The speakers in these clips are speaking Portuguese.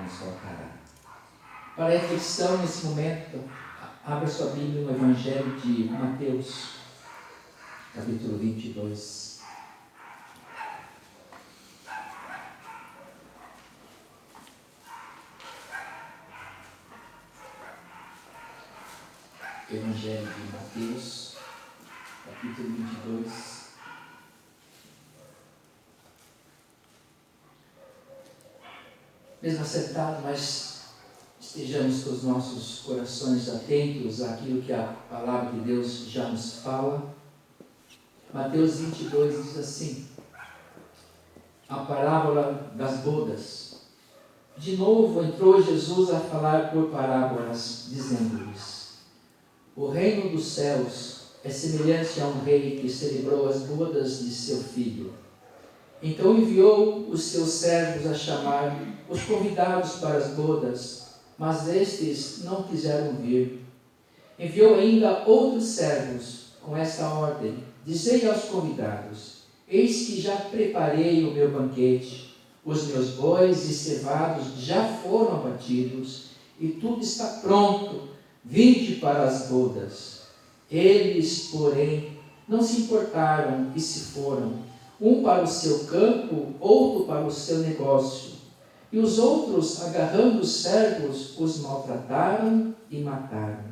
nos colocará. Para a reflexão nesse momento, abra sua Bíblia no Evangelho de Mateus, capítulo 22. Evangelho de Mateus, capítulo 22. Mesmo acertado, mas estejamos com os nossos corações atentos àquilo que a palavra de Deus já nos fala. Mateus 22 diz assim: a parábola das bodas. De novo entrou Jesus a falar por parábolas, dizendo-lhes: o reino dos céus é semelhante a um rei que celebrou as bodas de seu filho. Então enviou os seus servos a chamar os convidados para as bodas, mas estes não quiseram vir. Enviou ainda outros servos com esta ordem: dizei aos convidados: eis que já preparei o meu banquete, os meus bois e cevados já foram abatidos, e tudo está pronto, vinde para as bodas. Eles, porém, não se importaram e se foram, um para o seu campo, outro para o seu negócio. E os outros, agarrando os servos, os maltrataram e mataram.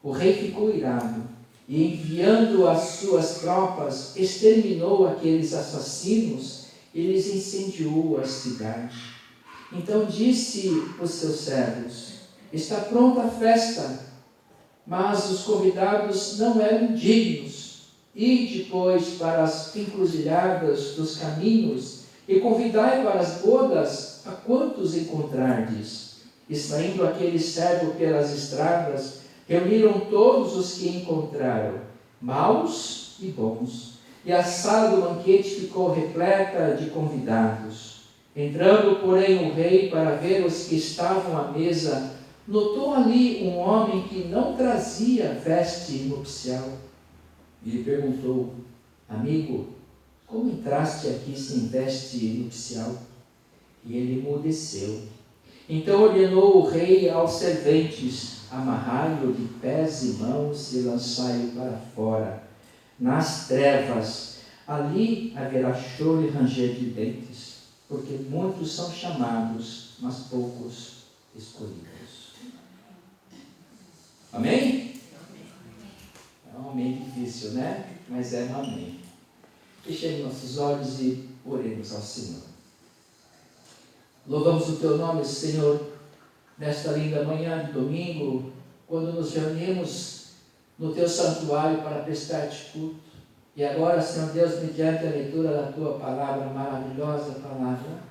O rei ficou irado e, enviando as suas tropas, exterminou aqueles assassinos e lhes incendiou a cidade. Então disse os seus servos: está pronta a festa, mas os convidados não eram dignos. Ide, pois, para as encruzilhadas dos caminhos e convidai para as bodas a quantos encontrardes. E saindo aquele servo pelas estradas, reuniram todos os que encontraram, maus e bons, e a sala do banquete ficou repleta de convidados. Entrando, porém, o rei para ver os que estavam à mesa, notou ali um homem que não trazia veste nupcial. E lhe perguntou: amigo, como entraste aqui sem veste nupcial? E ele emudeceu. Então ordenou o rei aos serventes: amarrai-o de pés e mãos e lançai-o para fora, nas trevas. Ali haverá choro e ranger de dentes, porque muitos são chamados, mas poucos escolhidos. Amém? É um amém difícil, né? Mas é um amém. Fechemos nossos olhos e oremos ao Senhor. Louvamos o Teu nome, Senhor, nesta linda manhã de domingo, quando nos reunimos no Teu santuário para prestar-te culto. E agora, Senhor Deus, mediante a leitura da Tua palavra, maravilhosa palavra,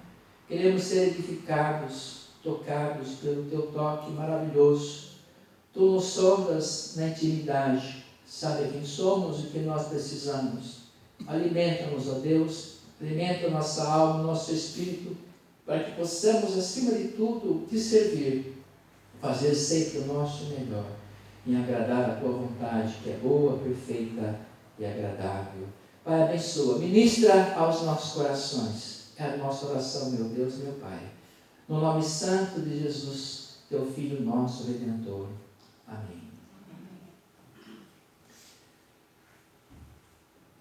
queremos ser edificados, tocados pelo Teu toque maravilhoso. Tu nos sondas na intimidade, sabe quem somos e o que nós precisamos. Alimenta-nos, ó Deus, alimenta nossa alma, nosso espírito, para que possamos, acima de tudo, te servir, fazer sempre o nosso melhor, em agradar a Tua vontade, que é boa, perfeita e agradável. Pai, abençoa, ministra aos nossos corações. É a nossa oração, meu Deus, meu Pai. No nome santo de Jesus, Teu Filho nosso Redentor. Amém.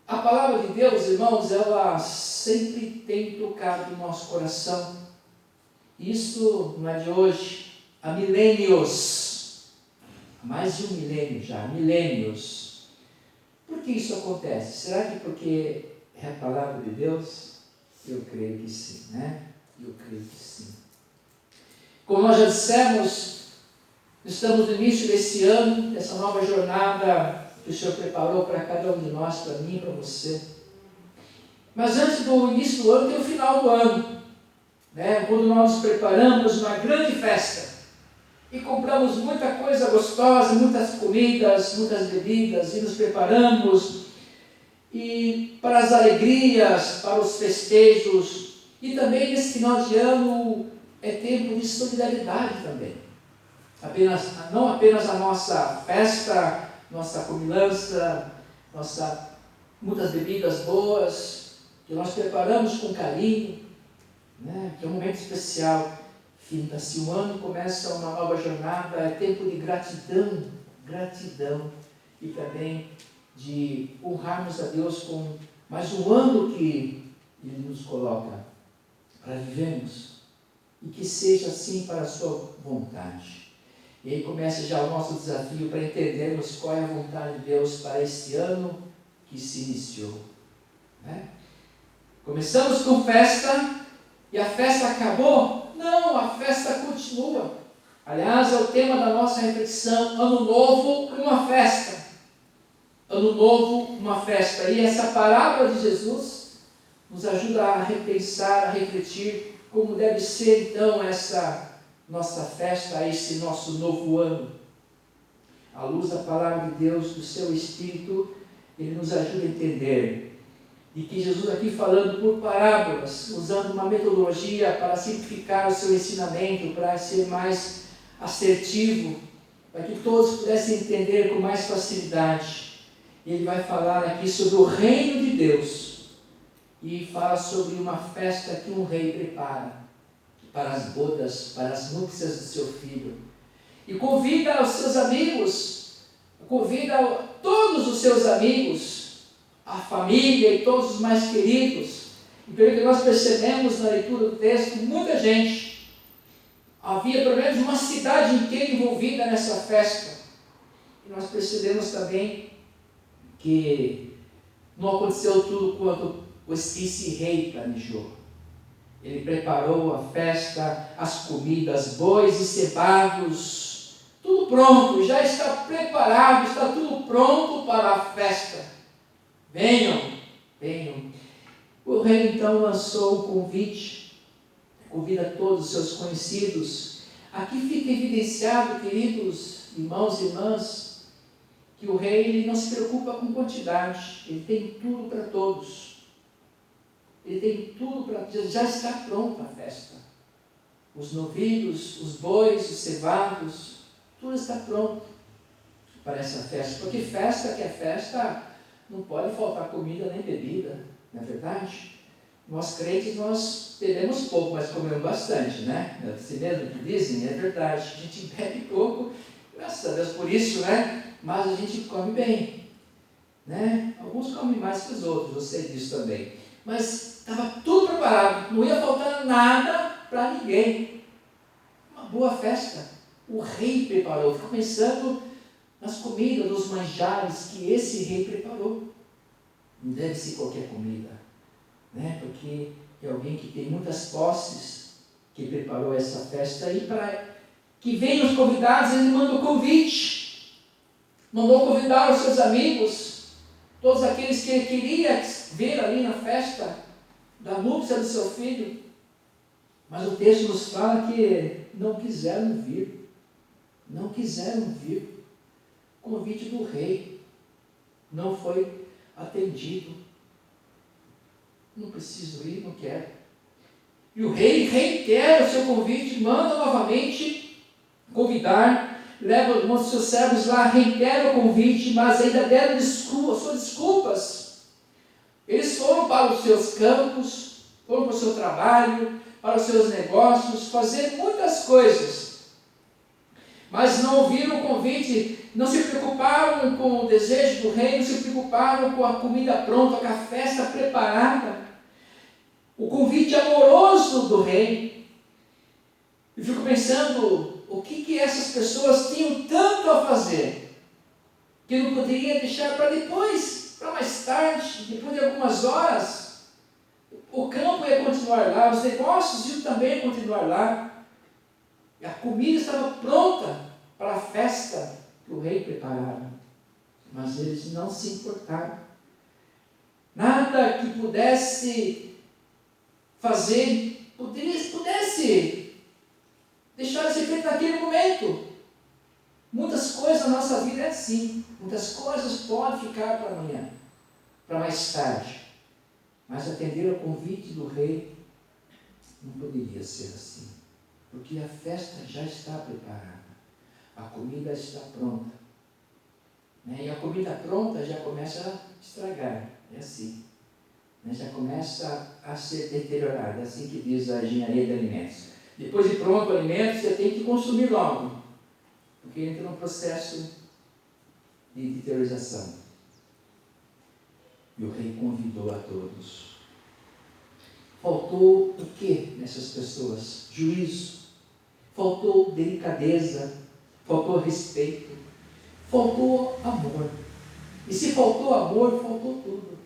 A palavra de Deus, irmãos, ela sempre tem tocado o nosso coração. Isso não é de hoje, há milênios, há mais de um milênio já, milênios. Por que isso acontece? Será que porque é a palavra de Deus? Eu creio que sim, né? Eu creio que sim. Como nós já dissemos, estamos no início desse ano, dessa nova jornada que o Senhor preparou para cada um de nós, para mim e para você. Mas antes do início do ano tem o final do ano, né? Quando nós nos preparamos uma grande festa e compramos muita coisa gostosa, muitas comidas, muitas bebidas, e nos preparamos e para as alegrias, para os festejos. E também nesse final de ano é tempo de solidariedade também. Não apenas a nossa festa, nossa comilança, muitas bebidas boas, que nós preparamos com carinho, né? Que é um momento especial. Finda-se um ano, começa uma nova jornada, é tempo de gratidão, e também de honrarmos a Deus com mais um ano que Ele nos coloca para vivermos, e que seja assim para a sua vontade. E aí começa já o nosso desafio para entendermos qual é a vontade de Deus para este ano que se iniciou. Né? Começamos com festa, e a festa acabou? Não, a festa continua. Aliás, é o tema da nossa reflexão: Ano Novo, uma festa. Ano Novo, uma festa. E essa parábola de Jesus nos ajuda a repensar, a refletir como deve ser então essa nossa festa, esse nosso novo ano. À luz da palavra de Deus, do seu Espírito, Ele nos ajuda a entender e que Jesus aqui falando por parábolas, usando uma metodologia para simplificar o seu ensinamento, para ser mais assertivo, para que todos pudessem entender com mais facilidade. Ele vai falar aqui sobre o reino de Deus e fala sobre uma festa que um rei prepara para as bodas, para as núpcias do seu filho. E convida os seus amigos, convida todos os seus amigos, a família e todos os mais queridos. E pelo que nós percebemos na leitura do texto, muita gente, havia pelo menos uma cidade inteira envolvida nessa festa. E nós percebemos também que não aconteceu tudo quanto esse rei planejou. Ele preparou a festa, as comidas, bois e cevados, tudo pronto, já está preparado, está tudo pronto para a festa. Venham. O rei então lançou o convite, convida todos os seus conhecidos. Aqui fica evidenciado, queridos irmãos e irmãs, que o rei ele não se preocupa com quantidade, ele tem tudo para todos. Ele tem tudo para... Já está pronta a festa. Os novilhos, os bois, os cevados, tudo está pronto para essa festa. Porque festa que é festa, não pode faltar comida nem bebida, não é verdade? Nós crentes, nós bebemos pouco, mas comemos bastante, né? É assim mesmo que dizem, é verdade. A gente bebe pouco, graças a Deus por isso, né? Mas a gente come bem, né? Alguns comem mais que os outros, eu sei disso também. Mas estava tudo preparado, não ia faltar nada para ninguém. Uma boa festa. O rei preparou. Fico pensando nas comidas, nos manjares que esse rei preparou. Não deve ser qualquer comida, né? Porque é alguém que tem muitas posses, que preparou essa festa. E para que venham os convidados, ele manda o convite. Mandou convidar os seus amigos, todos aqueles que ele queria ver ali na festa da núpcia do seu filho. Mas o texto nos fala que não quiseram vir. Não quiseram vir. O convite do rei não foi atendido. Não preciso ir, não quero. E o rei reitera o seu convite, manda novamente convidar, leva um dos seus servos lá, reitera o convite, mas ainda deram suas desculpas. Eles foram para os seus campos, foram para o seu trabalho, para os seus negócios, fazer muitas coisas. Mas não ouviram o convite, não se preocuparam com o desejo do rei, não se preocuparam com a comida pronta, com a festa preparada. O convite amoroso do rei. Eu fico pensando, o que essas pessoas tinham tanto a fazer, que não poderia deixar para depois, para mais tarde, depois de algumas horas. O campo ia continuar lá, os negócios iam também continuar lá. E a comida estava pronta para a festa que o rei preparara. Mas eles não se importaram. Nada que pudesse fazer, pudesse deixar de ser feito naquele momento. Muitas coisas na nossa vida é assim. Muitas coisas podem ficar para amanhã, para mais tarde. Mas atender ao convite do rei não poderia ser assim. Porque a festa já está preparada. A comida está pronta. E a comida pronta já começa a estragar. É assim. Já começa a ser deteriorada. É assim que diz a engenharia de alimentos. Depois de pronto o alimento, você tem que consumir logo, porque entra num processo de interiorização. E o rei convidou a todos. Faltou o que nessas pessoas? Juízo. Faltou delicadeza. Faltou respeito. Faltou amor. E se faltou amor, faltou tudo.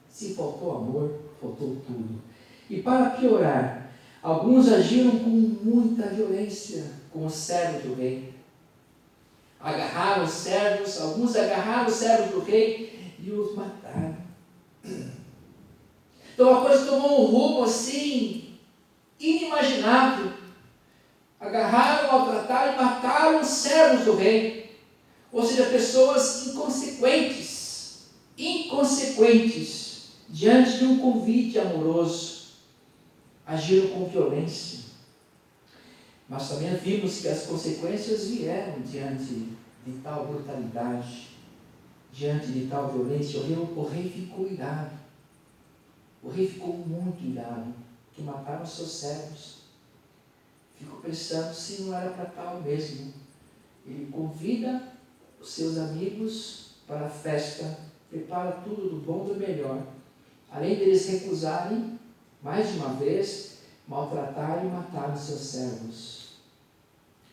Se faltou amor, faltou tudo. E para piorar, alguns agiram com muita violência com os servos do rei. Agarraram os servos, alguns agarraram os servos do rei e os mataram. Então a coisa tomou um rumo assim, inimaginável. Agarraram, maltrataram e mataram os servos do rei. Ou seja, pessoas inconsequentes, diante de um convite amoroso, agiram com violência. Mas também vimos que as consequências vieram diante de tal brutalidade, diante de tal violência. O rei ficou irado. O rei ficou muito irado, que mataram os seus servos. Fico pensando se não era para tal mesmo. Ele convida os seus amigos para a festa, prepara tudo do bom e do melhor. Além deles recusarem, mais de uma vez, maltrataram e mataram os seus servos.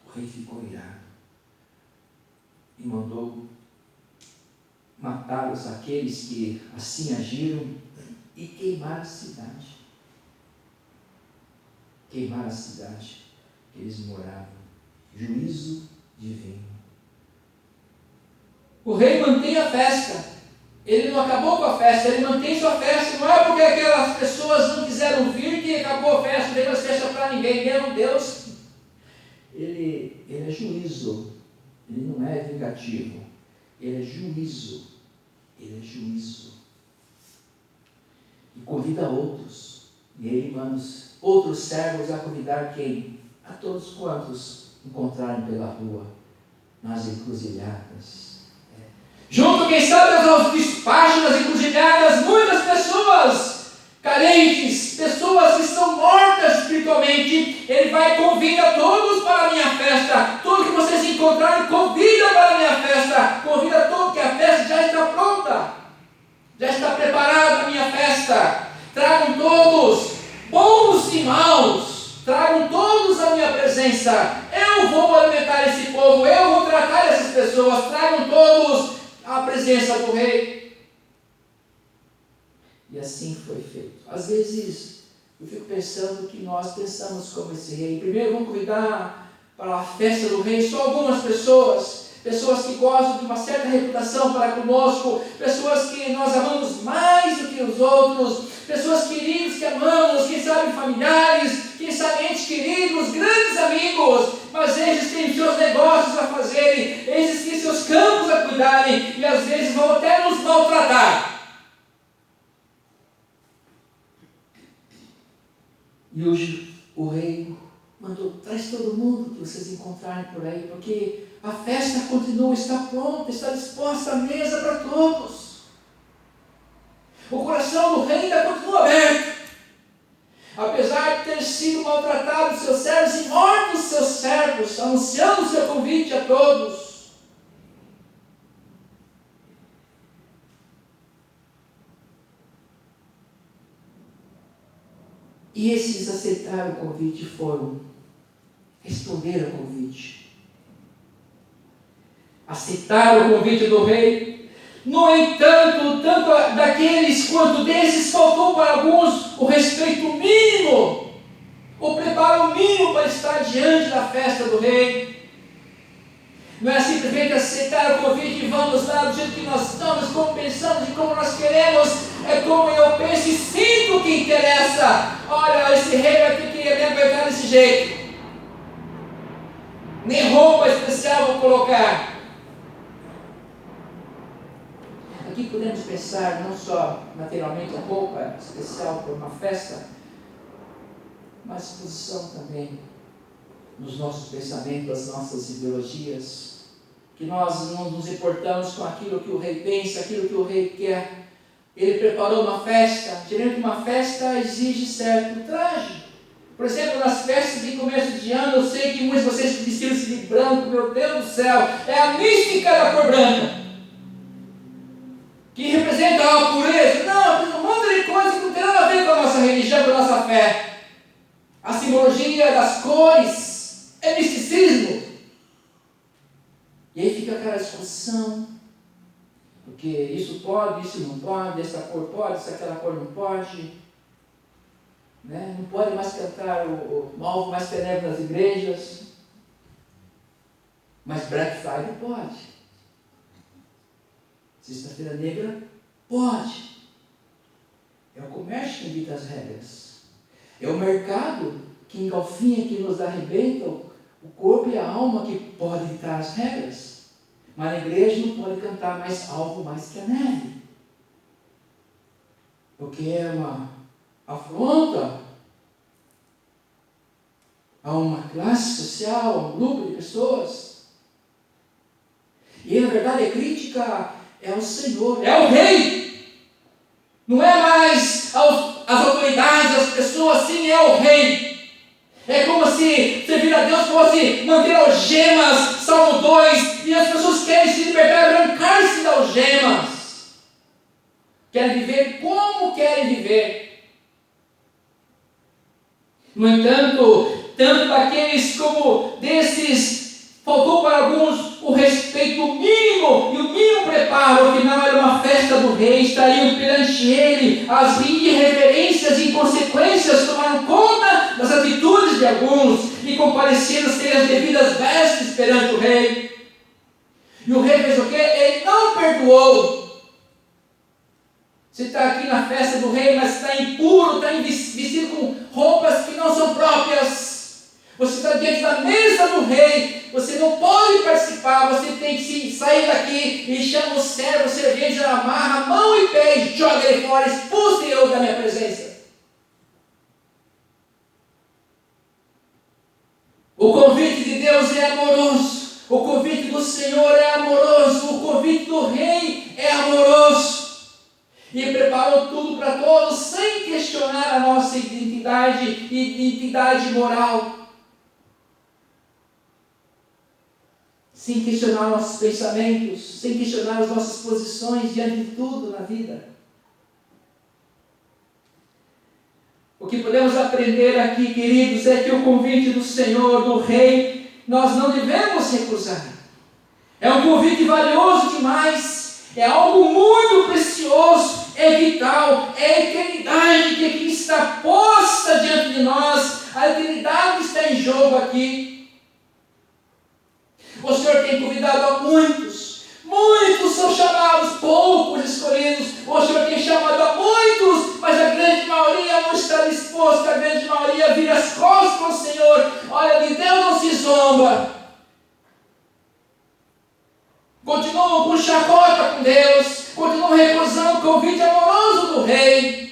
O rei ficou irado e mandou matar aqueles que assim agiram e queimar a cidade. Queimar a cidade que eles moravam. Juízo divino. O rei mantém a festa. Ele não acabou com a festa, ele mantém sua festa. Não é porque aquelas pessoas não quiseram vir que acabou a festa, não tem mais festa para ninguém. Não, Deus, ele é juízo. Ele não é vingativo. Ele é juízo. Ele é juízo. E convida outros. E ele manda outros servos a convidar quem? A todos quantos encontrarem pela rua, nas encruzilhadas. Junto, quem sabe, aos despachos das encruzilhadas, muitas pessoas carentes, pessoas que estão mortas espiritualmente. Ele vai e convida todos para a minha festa. Tudo que vocês encontrarem, convida para a minha festa. Convida todos, que a festa já está pronta. Já está preparada a minha festa. Tragam todos, bons e maus, tragam todos a minha presença. Eu vou alimentar esse povo, eu vou tratar essas pessoas. Tragam todos a presença do rei. E assim foi feito. Às vezes eu fico pensando que nós pensamos como esse rei. Primeiro vamos convidar para a festa do rei só algumas pessoas. Pessoas que gostam de uma certa reputação para conosco, pessoas que nós amamos mais do que os outros, pessoas queridas que amamos, quem sabe familiares, quem sabe entes queridos, grandes amigos, mas eles têm seus negócios a fazerem, eles têm seus campos a cuidarem, e às vezes vão até nos maltratar. E hoje o rei mandou: traz todo mundo que vocês encontrarem por aí, porque a festa continua, está pronta, está disposta a mesa para todos. O coração do rei ainda continua aberto. Apesar de ter sido maltratado seus servos e mortos seus servos, anunciando o seu convite a todos. E esses aceitaram o convite e foram, responderam ao convite. Aceitaram o convite do rei. No entanto, tanto daqueles quanto desses, faltou para alguns o respeito mínimo, o preparo mínimo para estar diante da festa do rei. Não é simplesmente aceitar o convite e vamos lá do jeito que nós estamos, como pensamos e como nós queremos, é como eu penso e sinto que interessa. Olha, esse rei vai ter que me aguentar desse jeito. Nem roupa especial vou colocar. Aqui podemos pensar não só materialmente a roupa especial para uma festa, mas posição também nos nossos pensamentos, das nossas ideologias, que nós não nos importamos com aquilo que o rei pensa, aquilo que o rei quer. Ele preparou uma festa, geralmente uma festa exige certo traje, Por exemplo, nas festas de começo de ano, eu sei que muitos de vocês vestiram-se de branco, meu Deus do céu, é a mística da cor branca, que representa a pureza. Não, tem um monte de coisa que não tem nada a ver com a nossa religião, com a nossa fé. A simbologia das cores é misticismo. E aí fica aquela discussão, porque isso pode, isso não pode, essa cor pode, aquela cor não pode. Não pode mais cantar o Alvo Mais Tenebro nas igrejas, mas Black Friday pode. Sexta-feira Negra pode. É o comércio que dita as regras. É o mercado que engalfinha, que nos arrebenta o corpo e a alma, que pode ditar as regras. Mas na igreja não pode cantar mais Alvo Mais que a Neve, porque é uma afronta a uma classe social, a um grupo de pessoas. E na verdade a crítica é ao Senhor, é ao Rei. Não é mais as autoridades, as pessoas, sim, é ao Rei. É como se servir a Deus fosse manter algemas, Salmo 2, e as pessoas querem se libertar, arrancar-se das algemas. Querem viver como querem viver. No entanto, tanto daqueles como desses, faltou para alguns o respeito mínimo e o mínimo preparo. Afinal, era uma festa do rei, estariam perante ele. As irreverências e inconsequências tomaram conta das atitudes de alguns e compareceram sem as devidas vestes perante o rei. E o rei fez o quê? Ele não perdoou. Você está aqui na festa do rei, mas está impuro, está vestido com roupas que não são próprias. Você está diante da mesa do rei, você não pode participar, você tem que sair daqui e chama o servo, cerveja, amarra, mão e pé e joga ele fora, expulse eu da minha presença. O convite de Deus é amoroso, o convite do Senhor é amoroso, o convite do rei é amoroso. E preparou tudo para todos, sem questionar a nossa identidade e identidade moral. Sem questionar nossos pensamentos, sem questionar as nossas posições diante de tudo na vida. O que podemos aprender aqui, queridos, é que o convite do Senhor, do Rei, nós não devemos recusar. É um convite valioso demais, é algo muito precioso, é vital, é a eternidade que aqui está posta diante de nós, a eternidade está em jogo aqui. O Senhor tem convidado a muitos, muitos são chamados, poucos escolhidos. O Senhor tem chamado a muitos, mas a grande maioria não está disposta, a grande maioria vira as costas para o Senhor. Olha, de Deus não se zomba. Continuam com chacota com Deus, continuam recusando o convite amoroso do Rei.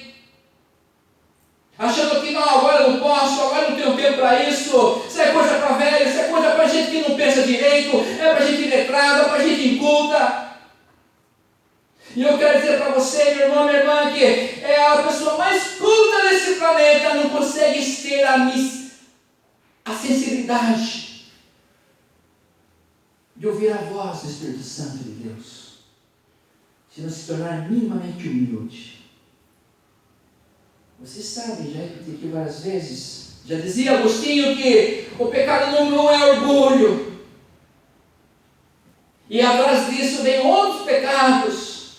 Achando que não, agora eu não posso, agora não tenho tempo para isso, isso é coisa para velho, isso é coisa para gente que não pensa direito, é para gente letrada, para gente inculta. E eu quero dizer para você, meu irmão, minha irmã, que é a pessoa mais culta desse planeta, não consegue ter a sensibilidade de ouvir a voz do Espírito Santo de Deus, se não se tornar minimamente humilde. Vocês sabem, já repeti aqui várias vezes, já dizia Agostinho que o pecado número 1 é orgulho. E atrás disso vem outros pecados.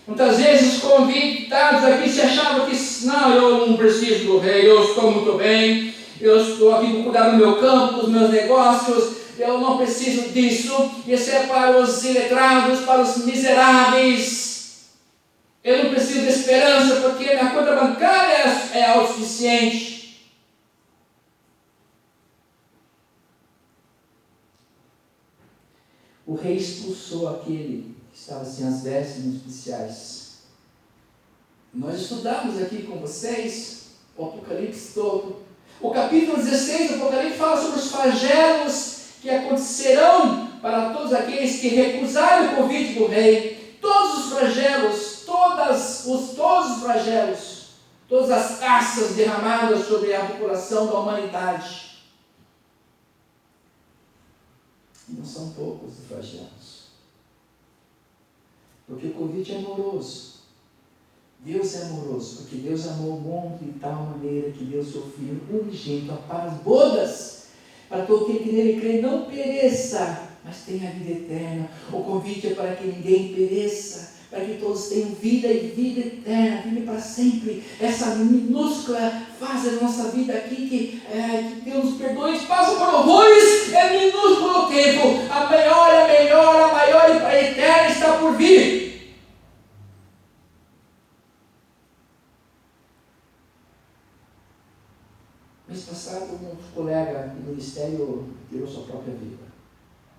Muitas vezes os convidados aqui se achavam que, não, eu não preciso do rei, eu estou muito bem, eu estou aqui para cuidar do meu campo, dos meus negócios, eu não preciso disso, isso é para os iletrados, para os miseráveis. Eu não preciso de esperança porque minha conta bancária é autossuficiente. O rei expulsou aquele que estava sem as vestes especiais. Nós estudamos aqui com vocês o Apocalipse todo. O capítulo 16 do Apocalipse fala sobre os flagelos que acontecerão para todos aqueles que recusarem o convite do rei. Todos os flagelos, todos os flagelos todas as taças derramadas sobre a população da humanidade. E não são poucos os flagelos. Porque o convite é amoroso. Deus é amoroso, porque Deus amou o mundo de tal maneira que deu seu Filho unigênito para as bodas, para todo aquele que nele crê não pereça, mas tenha a vida eterna. O convite é para que ninguém pereça, para que todos tenham vida e vida eterna, vive para sempre. Essa minúscula fase da nossa vida aqui, que Deus nos perdoe, passa por horrores, é minúsculo o tempo. A maior e a eterna está por vir. Mês passado, um colega do ministério tirou sua própria vida.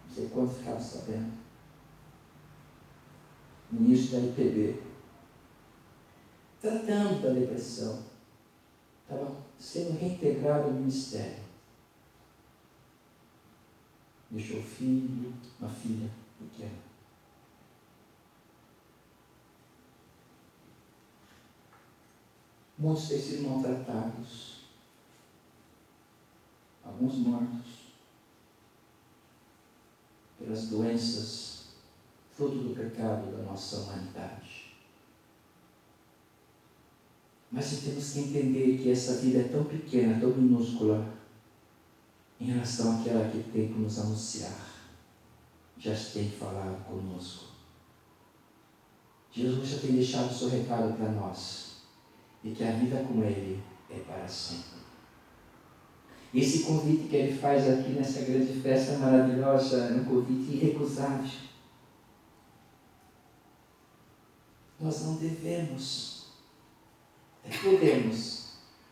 Não sei quantos ficaram sabendo. Ministro da IPB. Tratando da depressão. Estava sendo reintegrado ao ministério. Deixou filho, uma filha pequena. Muitos têm sido maltratados. Alguns mortos pelas doenças, fruto do pecado da nossa humanidade. Mas temos que entender que essa vida é tão pequena, tão minúscula, em relação àquela que tem que nos anunciar, já tem falado conosco. Jesus já tem deixado o seu recado para nós, e que a vida com Ele é para sempre. Esse convite que Ele faz aqui nessa grande festa maravilhosa é um convite irrecusável. Nós não devemos, podemos,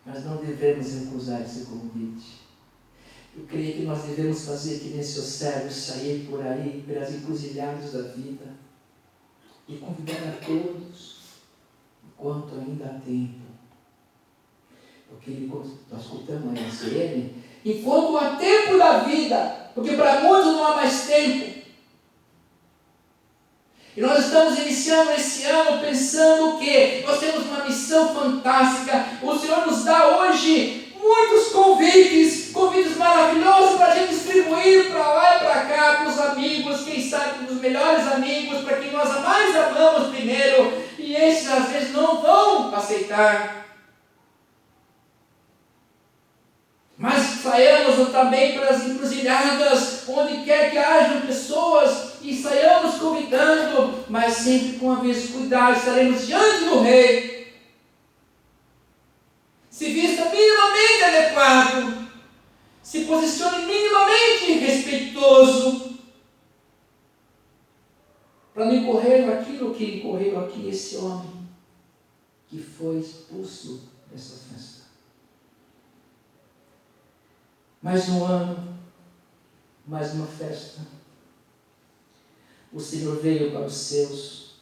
mas não devemos recusar esse convite. Eu creio que nós devemos fazer que nem seus servos, sair por aí, pelas encruzilhadas da vida, e convidar a todos, enquanto ainda há tempo. Porque nós escutamos a SN, enquanto há tempo da vida, porque para muitos não há mais tempo. E nós estamos iniciando esse ano pensando que nós temos uma missão fantástica. O Senhor nos dá hoje muitos convites maravilhosos para a gente distribuir para lá e para cá, para os amigos, quem sabe para os melhores amigos, para quem nós mais amamos primeiro, e esses às vezes não vão aceitar. Mas saiamos também pelas encruzilhadas, onde quer que hajam pessoas, e saiamos convidando, mas sempre com a vez cuidado, estaremos diante do Rei. Se vista minimamente adequado, se posicione minimamente respeitoso, para não incorrer naquilo que incorreu aqui esse homem, que foi expulso dessa festa. Mais um ano, mais uma festa. O Senhor veio para os seus,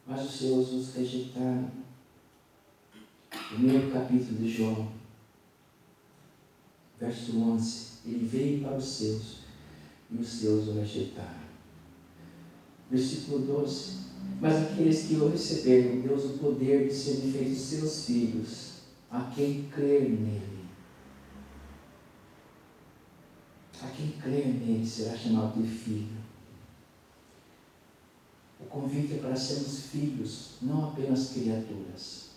mas os seus os rejeitaram. Primeiro capítulo de João, verso 11. Ele veio para os seus, e os seus o rejeitaram. Versículo 12. Mas aqueles que o receberam, Deus o poder de serem feitos seus filhos, a quem crer nele. A quem crer nele será chamado de filho. O convite é para sermos filhos, não apenas criaturas.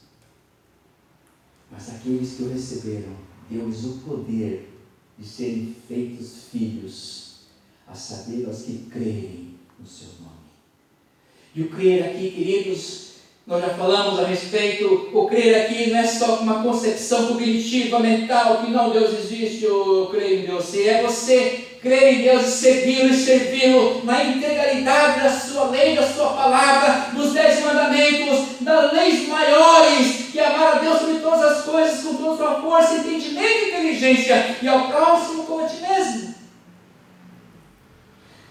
Mas aqueles que o receberam, deu-lhes o poder de serem feitos filhos, a saber, aos que crerem no seu nome. E o crer aqui, queridos, nós já falamos a respeito, o crer aqui não é só uma concepção cognitiva, mental, que não, Deus existe, eu creio em Deus. Se é você crer em Deus, segui-lo e servi-lo na integralidade da sua lei, da sua palavra, dos 10 mandamentos, das leis maiores, que é amar a Deus sobre todas as coisas, com toda a sua força, entendimento e inteligência, e ao próximo como a ti mesmo.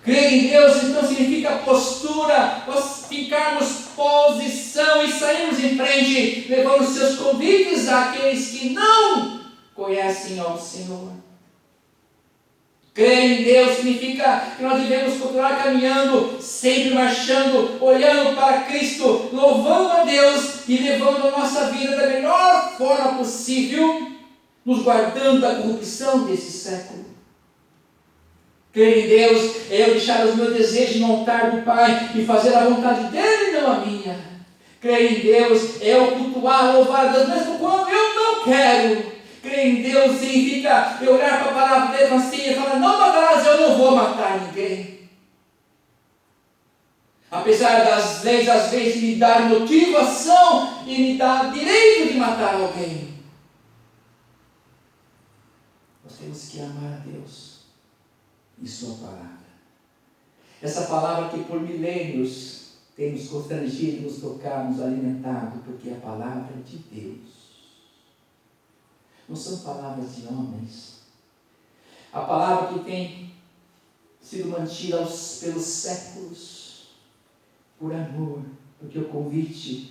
Crer em Deus então significa postura, nós ficarmos posição e sairmos em frente, levando os seus convites àqueles que não conhecem ao Senhor. Crer em Deus significa que nós devemos continuar caminhando, sempre marchando, olhando para Cristo, louvando a Deus e levando a nossa vida da melhor forma possível, nos guardando da corrupção desse século. Crer em Deus é eu deixar os meus desejos no altar do Pai e fazer a vontade dele e não a minha. Crer em Deus é eu cultuar, louvar a Deus, mesmo quando eu não quero. Crer em Deus significa eu olhar para a palavra dele assim e falar: não matarás, eu não vou matar ninguém. Apesar das leis às vezes me dar motivação e me dar direito de matar alguém, nós temos que amar a Deus e sua palavra. Essa palavra que por milênios tem nos constrangido, nos tocado, nos alimentado, porque é a palavra de Deus. Não são palavras de homens. A palavra que tem sido mantida pelos séculos, por amor, porque o convite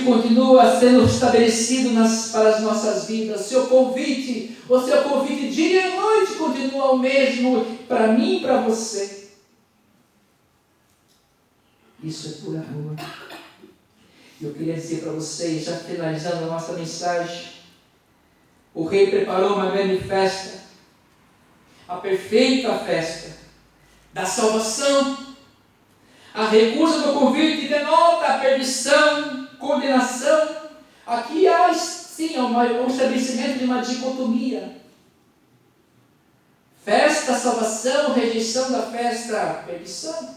continua sendo estabelecido para as nossas vidas. O seu convite dia e noite continua o mesmo para mim e para você. Isso é por amor. Eu queria dizer para vocês, já finalizando a nossa mensagem, o rei preparou uma grande festa, a perfeita festa da salvação. A recusa do convite denota a perdição, condenação. Aqui há sim um estabelecimento de uma dicotomia. Festa, salvação, rejeição da festa, perdição.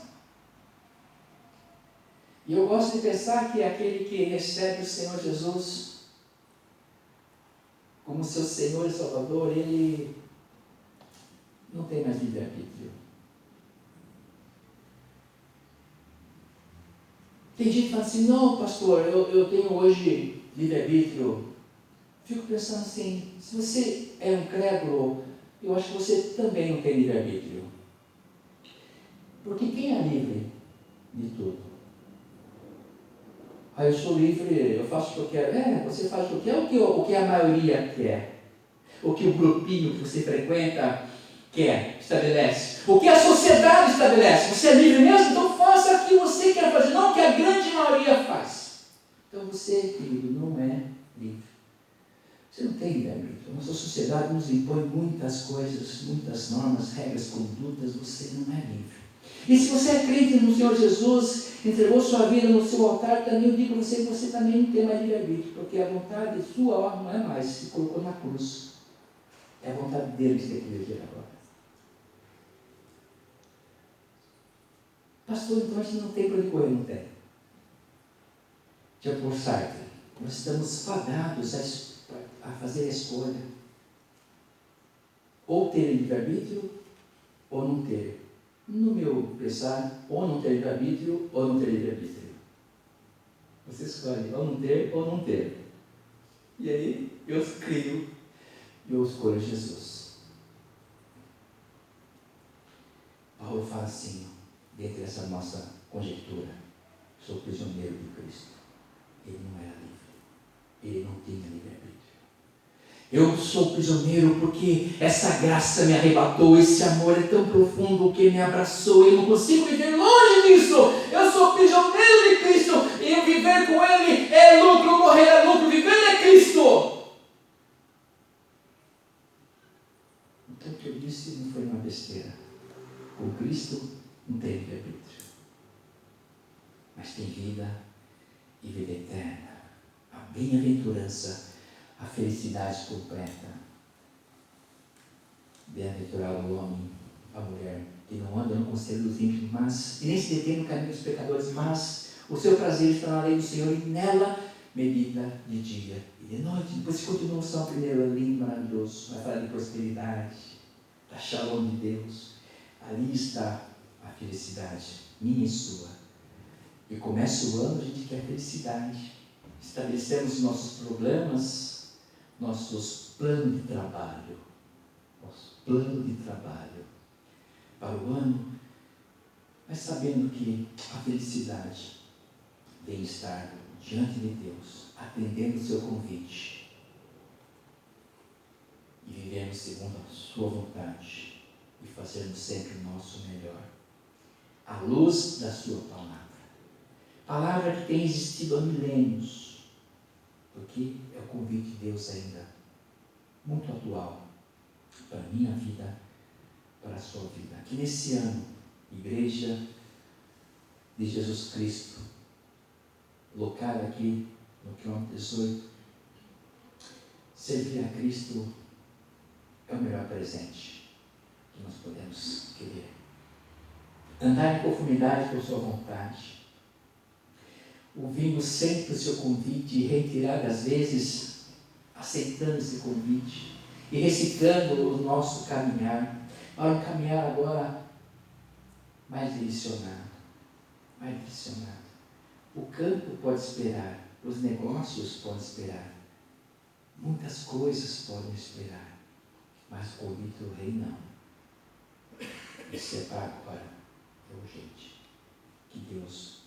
E eu gosto de pensar que aquele que recebe o Senhor Jesus como seu Senhor e Salvador, ele não tem mais livre-arbítrio. Tem gente que fala assim: não, pastor, eu tenho hoje livre-arbítrio. Fico pensando assim: se você é um crédulo, eu acho que você também não tem livre-arbítrio. Porque quem é livre de tudo? Eu sou livre, eu faço o que eu quero. Você faz o que quer, o que a maioria quer. O que o grupinho que você frequenta quer, estabelece. O que a sociedade estabelece. Você é livre mesmo? Então faça o que você quer fazer, não o que a grande maioria faz. Então você, querido, não é livre. Você não tem livre-arbítrio. A nossa sociedade nos impõe muitas coisas, muitas normas, regras, condutas. Você não é livre. E se você é crente no Senhor Jesus, entregou sua vida no seu altar, também eu digo a você que você também não tem mais livre-arbítrio, porque a vontade sua não é mais, se colocou na cruz. É a vontade dele que você tem que viver agora. Pastor, então a gente não tem para onde correr, não tem. Jean Paul Sartre, nós estamos fadados a fazer a escolha. Ou ter livre-arbítrio, ou não ter. No meu pensar, ou não ter livre-arbítrio, ou não ter livre-arbítrio. Você escolhe ou não ter, ou não ter. E aí, eu crio, eu escolho Jesus. Paulo fala assim, dentro dessa nossa conjectura: sou prisioneiro de Cristo. Ele não era livre. Ele não tinha livre-arbítrio. Eu sou prisioneiro porque essa graça me arrebatou, esse amor é tão profundo que me abraçou, eu não consigo viver longe disso. Eu sou prisioneiro de Cristo e viver com Ele é lucro, morrer é lucro, viver é Cristo. Então o que eu disse não foi uma besteira. Com Cristo não tem livre-arbítrio, mas tem vida e vida eterna, a bem-aventurança, a felicidade completa. Bem-aventurado o homem, a mulher, que não anda no conselho dos ímpios, mas, e nem se detém no caminho dos pecadores, mas o seu prazer está na lei do Senhor e nela medita de dia e de noite. Depois continua só o primeiro lindo, maravilhoso, vai falar de prosperidade, da shalom de Deus. Ali está a felicidade, minha e sua. E começa o ano, a gente quer felicidade. Estabelecemos nossos problemas, nossos planos de trabalho. Nosso plano de trabalho para o ano, mas sabendo que a felicidade vem estar diante de Deus, atendendo o seu convite e vivendo segundo a sua vontade. e fazermos sempre o nosso melhor, à luz da sua palavra. Palavra que tem existido há milênios, porque é o convite de Deus ainda muito atual para a minha vida, para a sua vida. Que nesse ano, Igreja de Jesus Cristo, locada aqui no quilômetro 18, servir a Cristo é o melhor presente que nós podemos querer. Andar em conformidade com a sua vontade, ouvindo sempre o seu convite e reiteradas vezes aceitando esse convite e reciclando o nosso caminhar, para um caminhar agora mais direcionado, mais direcionado. O campo pode esperar, os negócios podem esperar, muitas coisas podem esperar, mas o convite do rei não. Isso é pago para é urgente. Que Deus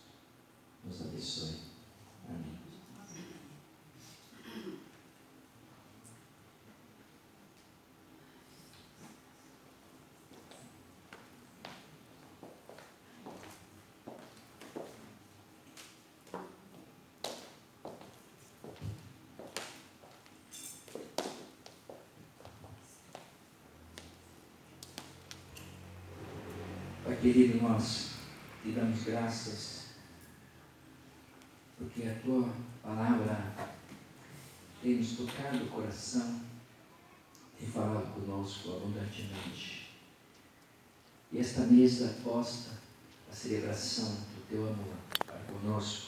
nos abençoe. Amém. Pai querido, nós te damos graças, porque a tua palavra tem nos tocado o coração, tem falado conosco abundantemente. E esta mesa posta, a celebração do teu amor para conosco,